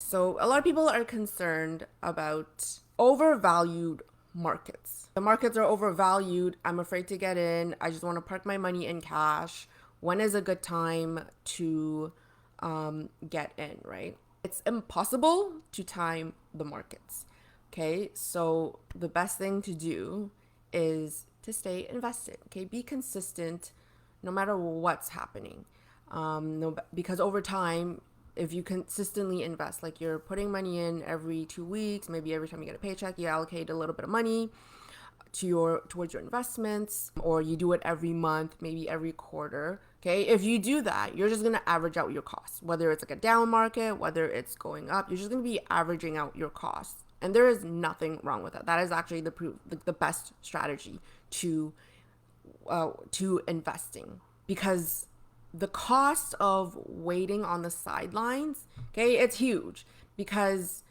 So a lot of people are concerned about overvalued markets. The markets are overvalued. I'm afraid to get in. I just want to park my money in cash. When is a good time to get in, right? It's impossible to time the markets. Okay, so the best thing to do is to stay invested. Okay, be consistent no matter what's happening. No, because over time, if you consistently invest, like you're putting money in every 2 weeks, maybe every time you get a paycheck, you allocate a little bit of money towards your investments, or you do it every month, maybe every quarter. Okay, if you do that, you're just gonna average out your costs. Whether it's like a down market, whether it's going up, you're just gonna be averaging out your costs, and there is nothing wrong with that. That is actually the best strategy to investing, because the cost of waiting on the sidelines, okay, it's huge. Because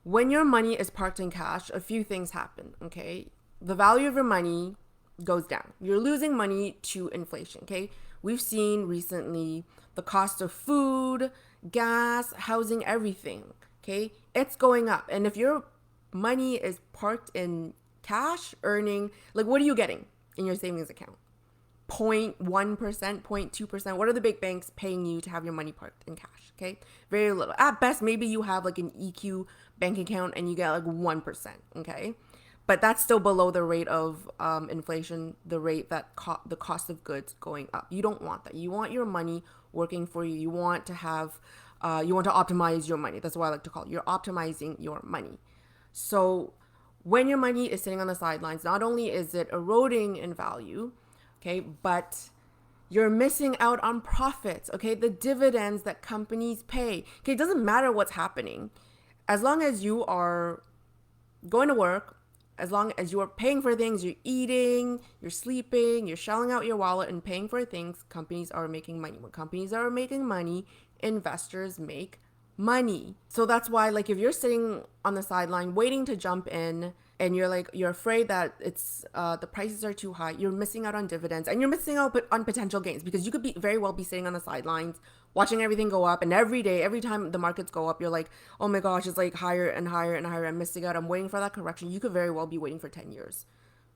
when your money is parked in cash, a few things happen, okay? The value of your money goes down. You're losing money to inflation, okay? We've seen recently the cost of food, gas, housing, everything, okay? It's going up. And if your money is parked in cash, earning, like, what are you getting in your savings account? 0.1%, 0.2%. What are the big banks paying you to have your money parked in cash? Okay, very little. At best, maybe you have like an EQ bank account and you get like 1%. Okay, but that's still below the rate of inflation, the rate that the cost of goods going up. You don't want that. You want your money working for you. You want to have, you want to optimize your money. That's what I like to call it. You're optimizing your money. So when your money is sitting on the sidelines, not only is it eroding in value, okay, but you're missing out on profits, okay, the dividends that companies pay. Okay, it doesn't matter what's happening. As long as you are going to work, as long as you are paying for things, you're eating, you're sleeping, you're shelling out your wallet and paying for things, companies are making money. When companies are making money, investors make money. So that's why, like, if you're sitting on the sideline waiting to jump in and you're afraid that it's the prices are too high, you're missing out on dividends and you're missing out on potential gains, because you could be very well be sitting on the sidelines watching everything go up, and every day, every time the markets go up, you're like, oh my gosh, it's like higher and higher and higher. I'm missing out. I'm waiting for that correction. You could very well be waiting for 10 years.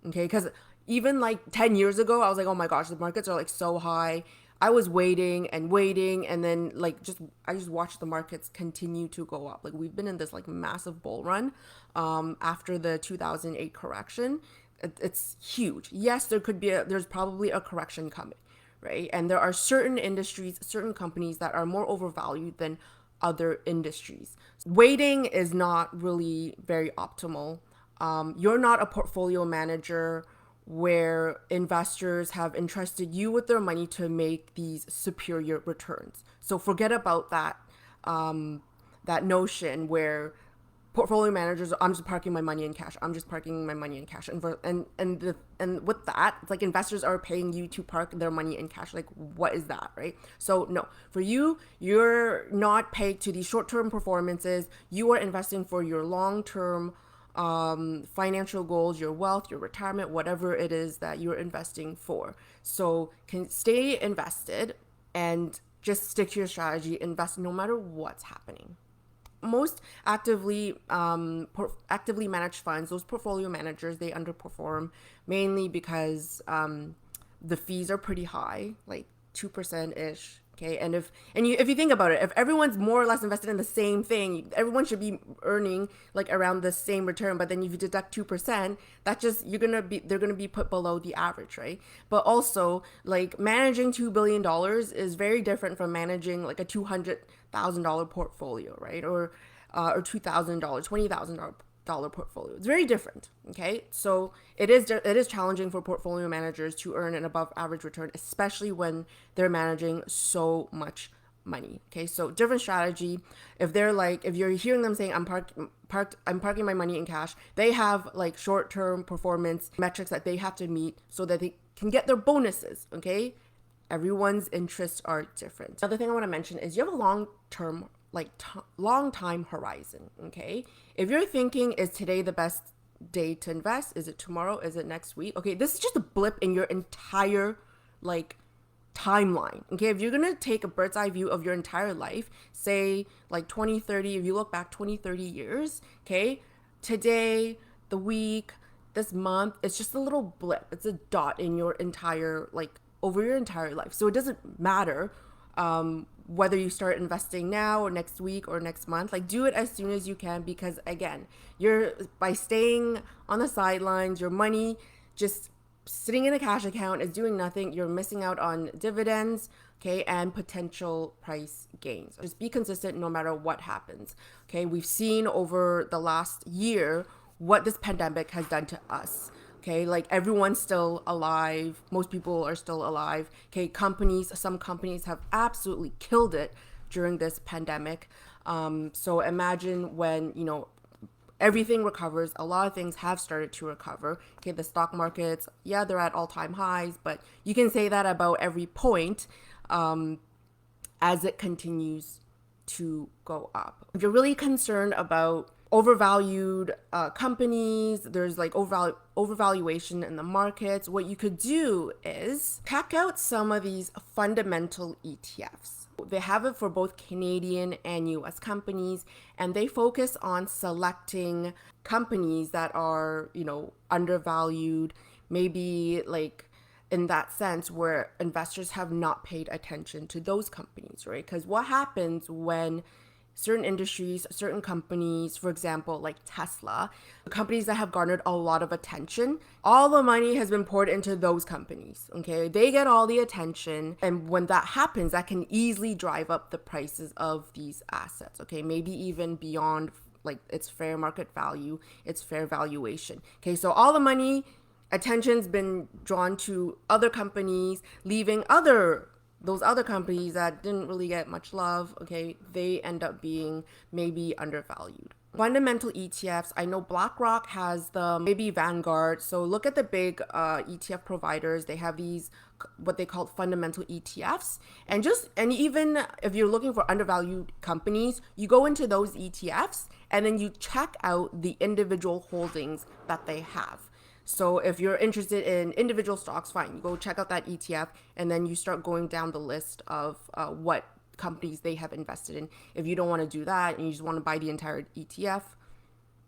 Okay, because even like 10 years ago, I was like, oh my gosh, the markets are like so high. I was waiting and waiting, and then I just watched the markets continue to go up. Like, we've been in this like massive bull run after the 2008 correction. It's huge. Yes, there's probably a correction coming, right? And there are certain industries, certain companies that are more overvalued than other industries. Waiting is not really very optimal. You're not a portfolio manager where investors have entrusted you with their money to make these superior returns. So forget about that notion where portfolio managers, I'm just parking my money in cash. I'm just parking my money in cash. And with that, it's like investors are paying you to park their money in cash. Like, what is that, right? So no, for you, you're not pegged to these short-term performances. You are investing for your long-term financial goals, your wealth, your retirement, whatever it is that you're investing for. So can stay invested and just stick to your strategy, invest no matter what's happening. Most actively managed funds, those portfolio managers, they underperform mainly because the fees are pretty high, like 2% ish. Okay, and if you think about it, if everyone's more or less invested in the same thing, everyone should be earning like around the same return. But then if you deduct 2%, that just they're gonna be put below the average, right? But also, like, managing $2 billion is very different from managing like a $200,000 portfolio, right? Or $2,000, $20,000 portfolio. It's very different. Okay, so it is challenging for portfolio managers to earn an above average return, especially when they're managing so much money. Okay, so different strategy. If you're hearing them saying I'm parking my money in cash, they have like short-term performance metrics that they have to meet so that they can get their bonuses. Okay, everyone's interests are different. Another thing I want to mention is you have a long time horizon. Okay, if you're thinking, is today the best day to invest? Is it tomorrow? Is it next week? Okay, this is just a blip in your entire like timeline. Okay, if you're gonna take a bird's eye view of your entire life, say like 20, 30, if you look back 20, 30 years, okay, today, the week, this month, it's just a little blip. It's a dot in your entire, like, over your entire life. So it doesn't matter whether you start investing now or next week or next month. Like, do it as soon as you can, because again, you're, by staying on the sidelines, your money just sitting in a cash account is doing nothing. You're missing out on dividends, okay, and potential price gains. Just be consistent no matter what happens. Okay, we've seen over the last year what this pandemic has done to us. Okay, like, everyone's still alive. Most people are still alive. Okay, some companies have absolutely killed it during this pandemic. So imagine when, everything recovers. A lot of things have started to recover. Okay, the stock markets, yeah, they're at all-time highs, but you can say that about every point as it continues to go up. If you're really concerned about overvalued companies, there's like overvaluation in the markets, what you could do is check out some of these fundamental ETFs. They have it for both Canadian and US companies, and they focus on selecting companies that are, undervalued, maybe like in that sense where investors have not paid attention to those companies, right? Because what happens when certain industries, certain companies, for example, like Tesla, companies that have garnered a lot of attention, all the money has been poured into those companies, okay? They get all the attention, and when that happens, that can easily drive up the prices of these assets, okay? Maybe even beyond like its fair market value, its fair valuation. Okay, so all the money, attention's been drawn to other companies, leaving those other companies that didn't really get much love, okay, they end up being maybe undervalued. Fundamental ETFs, I know BlackRock has them, maybe Vanguard. So look at the big ETF providers. They have these, what they call fundamental ETFs. And even if you're looking for undervalued companies, you go into those ETFs and then you check out the individual holdings that they have. So if you're interested in individual stocks, fine, you go check out that ETF, and then you start going down the list of what companies they have invested in. If you don't want to do that and you just want to buy the entire ETF,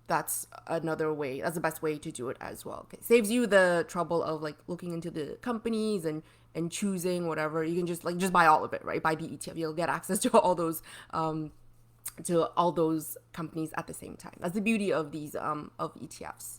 that's another way. That's the best way to do it as well. Okay. Saves you the trouble of like looking into the companies and choosing whatever. You can just buy all of it, right? Buy the ETF. You'll get access to all those companies at the same time. That's the beauty of these of ETFs.